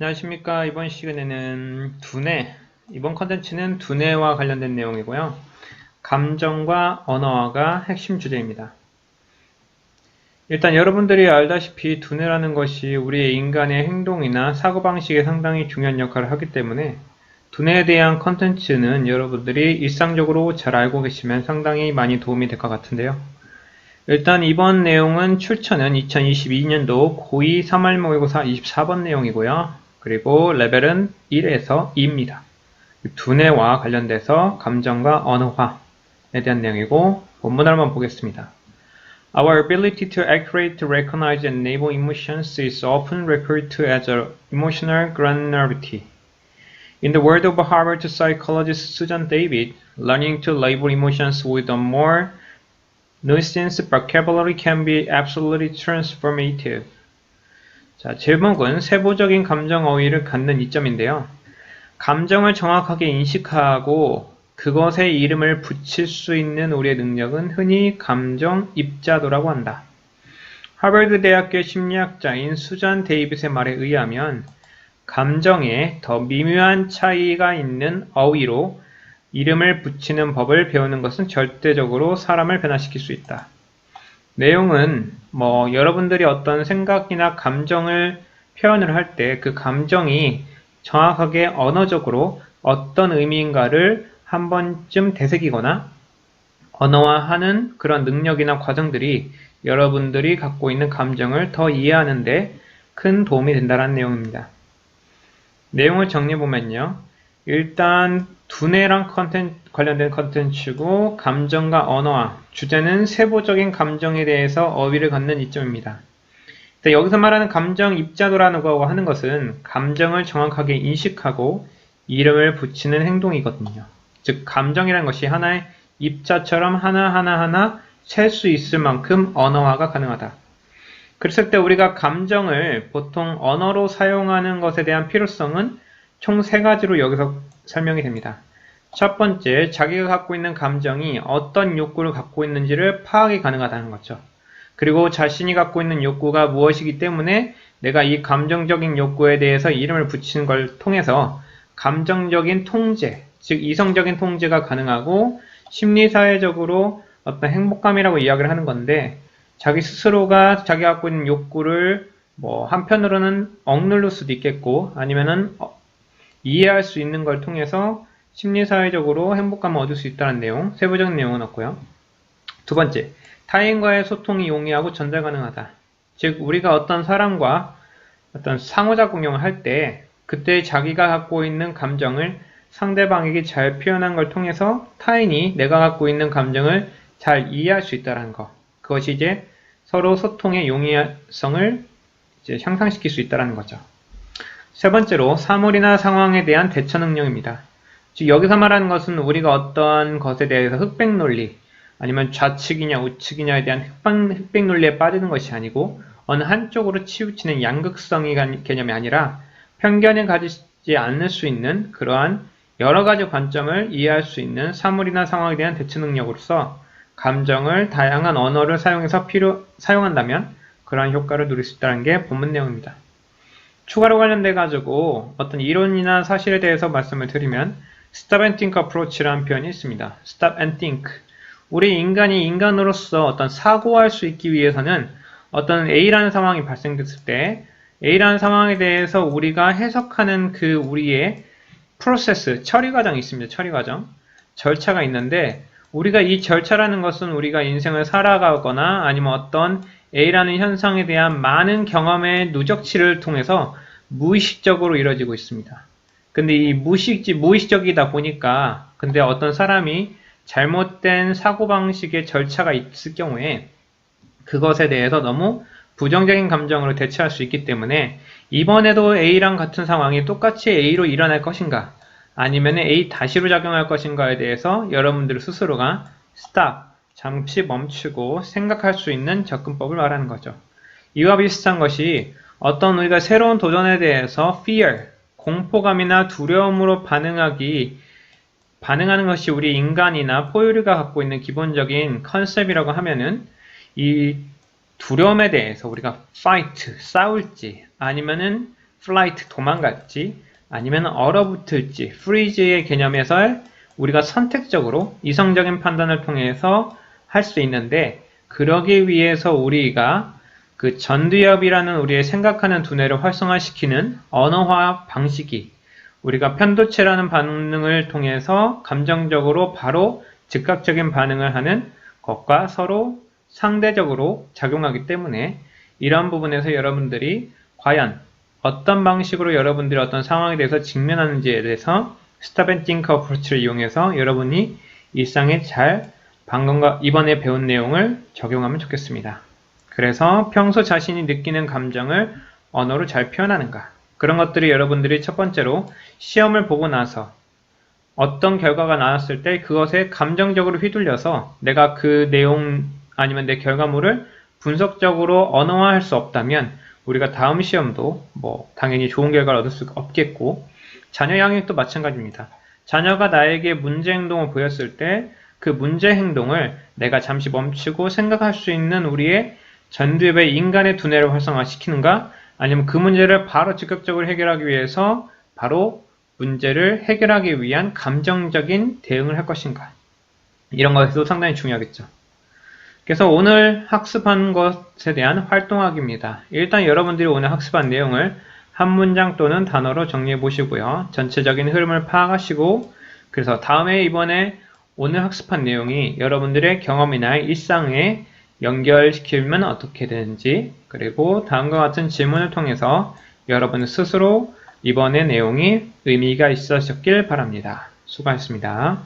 안녕하십니까. 이번 시간에는 이번 컨텐츠는 두뇌와 관련된 내용이고요. 감정과 언어화가 핵심 주제입니다. 일단 여러분들이 알다시피 두뇌라는 것이 우리의 인간의 행동이나 사고방식에 상당히 중요한 역할을 하기 때문에 두뇌에 대한 컨텐츠는 여러분들이 일상적으로 잘 알고 계시면 상당히 많이 도움이 될 것 같은데요. 일단 이번 내용은 출처는 2022년도 고2 3월 모의고사 24번 내용이고요. 그리고 레벨은 1에서 2입니다. 두뇌와 관련돼서 감정과 언어화에 대한 내용이고 본문을 한번 보겠습니다. Our ability to accurately recognize and label emotions is often referred to as emotional granularity. In the words of Harvard psychologist Susan David, learning to label emotions with a more nuanced vocabulary can be absolutely transformative. 자, 제목은 세부적인 감정 어휘를 갖는 이점인데요. 감정을 정확하게 인식하고 그것에 이름을 붙일 수 있는 우리의 능력은 흔히 감정 입자도라고 한다. 하버드 대학교 심리학자인 수잔 데이빗의 말에 의하면 감정에 더 미묘한 차이가 있는 어휘로 이름을 붙이는 법을 배우는 것은 절대적으로 사람을 변화시킬 수 있다. 내용은 여러분들이 어떤 생각이나 감정을 표현을 할 때 그 감정이 정확하게 언어적으로 어떤 의미인가를 한 번쯤 되새기거나 언어화하는 그런 능력이나 과정들이 여러분들이 갖고 있는 감정을 더 이해하는 데 큰 도움이 된다는 내용입니다. 내용을 정리해보면요. 일단 두뇌랑 관련된 컨텐츠고 감정과 언어화, 주제는 세부적인 감정에 대해서 어휘를 갖는 이점입니다. 여기서 말하는 감정 입자도라는 거 하는 것은 감정을 정확하게 인식하고 이름을 붙이는 행동이거든요. 즉 감정이라는 것이 하나의 입자처럼 하나하나 셀 수 있을 만큼 언어화가 가능하다. 그랬을 때 우리가 감정을 보통 언어로 사용하는 것에 대한 필요성은 총 3가지로 여기서 설명이 됩니다. 첫 번째, 자기가 갖고 있는 감정이 어떤 욕구를 갖고 있는지를 파악이 가능하다는 거죠. 그리고 자신이 갖고 있는 욕구가 무엇이기 때문에 내가 이 감정적인 욕구에 대해서 이름을 붙이는 걸 통해서 감정적인 통제, 즉 이성적인 통제가 가능하고 심리사회적으로 어떤 행복감이라고 이야기를 하는 건데 자기 스스로가 자기가 갖고 있는 욕구를 한편으로는 억누를 수도 있겠고 아니면은 이해할 수 있는 걸 통해서 심리사회적으로 행복감을 얻을 수 있다는 내용, 세부적인 내용은 없고요. 두 번째, 타인과의 소통이 용이하고 전달 가능하다. 즉 우리가 어떤 사람과 어떤 상호작용을 할 때 그때 자기가 갖고 있는 감정을 상대방에게 잘 표현한 걸 통해서 타인이 내가 갖고 있는 감정을 잘 이해할 수 있다는 것. 그것이 이제 서로 소통의 용이성을 향상시킬 수 있다는 거죠. 세 번째로 사물이나 상황에 대한 대처 능력입니다. 즉 여기서 말하는 것은 우리가 어떠한 것에 대해서 흑백 논리 아니면 좌측이냐 우측이냐에 대한 흑백 논리에 빠지는 것이 아니고 어느 한쪽으로 치우치는 양극성의 개념이 아니라 편견을 가지지 않을 수 있는 그러한 여러 가지 관점을 이해할 수 있는 사물이나 상황에 대한 대처 능력으로서 감정을 다양한 언어를 사용해서 사용한다면 그러한 효과를 누릴 수 있다는 게 본문 내용입니다. 추가로 관련돼 가지고 어떤 이론이나 사실에 대해서 말씀을 드리면 Stop and Think Approach라는 표현이 있습니다. Stop and Think. 우리 인간이 인간으로서 어떤 사고할 수 있기 위해서는 어떤 A라는 상황이 발생됐을 때 A라는 상황에 대해서 우리가 해석하는 그 우리의 프로세스, 처리 과정이 있습니다. 처리 과정. 절차가 있는데 우리가 이 절차라는 것은 우리가 인생을 살아가거나 아니면 어떤 A라는 현상에 대한 많은 경험의 누적치를 통해서 무의식적으로 이루어지고 있습니다. 근데 이 무의식적이다 보니까 근데 어떤 사람이 잘못된 사고방식의 절차가 있을 경우에 그것에 대해서 너무 부정적인 감정으로 대처할 수 있기 때문에 이번에도 A랑 같은 상황이 똑같이 A로 일어날 것인가 아니면 A-로 작용할 것인가에 대해서 여러분들 스스로가 stop, 잠시 멈추고 생각할 수 있는 접근법을 말하는 거죠. 이와 비슷한 것이 어떤 우리가 새로운 도전에 대해서 fear, 공포감이나 두려움으로 반응하는 것이 우리 인간이나 포유류가 갖고 있는 기본적인 컨셉이라고 하면은 이 두려움에 대해서 우리가 fight, 싸울지 아니면은 flight, 도망갈지, 아니면 얼어붙을지, freeze의 개념에서 우리가 선택적으로 이성적인 판단을 통해서 할 수 있는데, 그러기 위해서 우리가 그 전두엽이라는 우리의 생각하는 두뇌를 활성화시키는 언어화 방식이 우리가 편도체라는 반응을 통해서 감정적으로 바로 즉각적인 반응을 하는 것과 서로 상대적으로 작용하기 때문에 이러한 부분에서 여러분들이 과연 어떤 방식으로 여러분들이 어떤 상황에 대해서 직면하는지에 대해서 Stop and Think 어프로치를 이용해서 여러분이 일상에 잘 방금과 이번에 배운 내용을 적용하면 좋겠습니다. 그래서 평소 자신이 느끼는 감정을 언어로 잘 표현하는가, 그런 것들이 여러분들이 첫 번째로 시험을 보고 나서 어떤 결과가 나왔을 때 그것에 감정적으로 휘둘려서 내가 그 내용 아니면 내 결과물을 분석적으로 언어화할 수 없다면 우리가 다음 시험도 당연히 좋은 결과를 얻을 수가 없겠고, 자녀 양육도 마찬가지입니다. 자녀가 나에게 문제 행동을 보였을 때 그 문제 행동을 내가 잠시 멈추고 생각할 수 있는 우리의 전두엽의 인간의 두뇌를 활성화시키는가, 아니면 그 문제를 바로 즉각적으로 해결하기 위해서 바로 문제를 해결하기 위한 감정적인 대응을 할 것인가, 이런 것도 상당히 중요하겠죠. 그래서 오늘 학습한 것에 대한 활동학입니다. 일단 여러분들이 오늘 학습한 내용을 한 문장 또는 단어로 정리해 보시고요. 전체적인 흐름을 파악하시고, 그래서 다음에 이번에 오늘 학습한 내용이 여러분들의 경험이나 일상에 연결시키면 어떻게 되는지, 그리고 다음과 같은 질문을 통해서 여러분 스스로 이번의 내용이 의미가 있으셨길 바랍니다. 수고하셨습니다.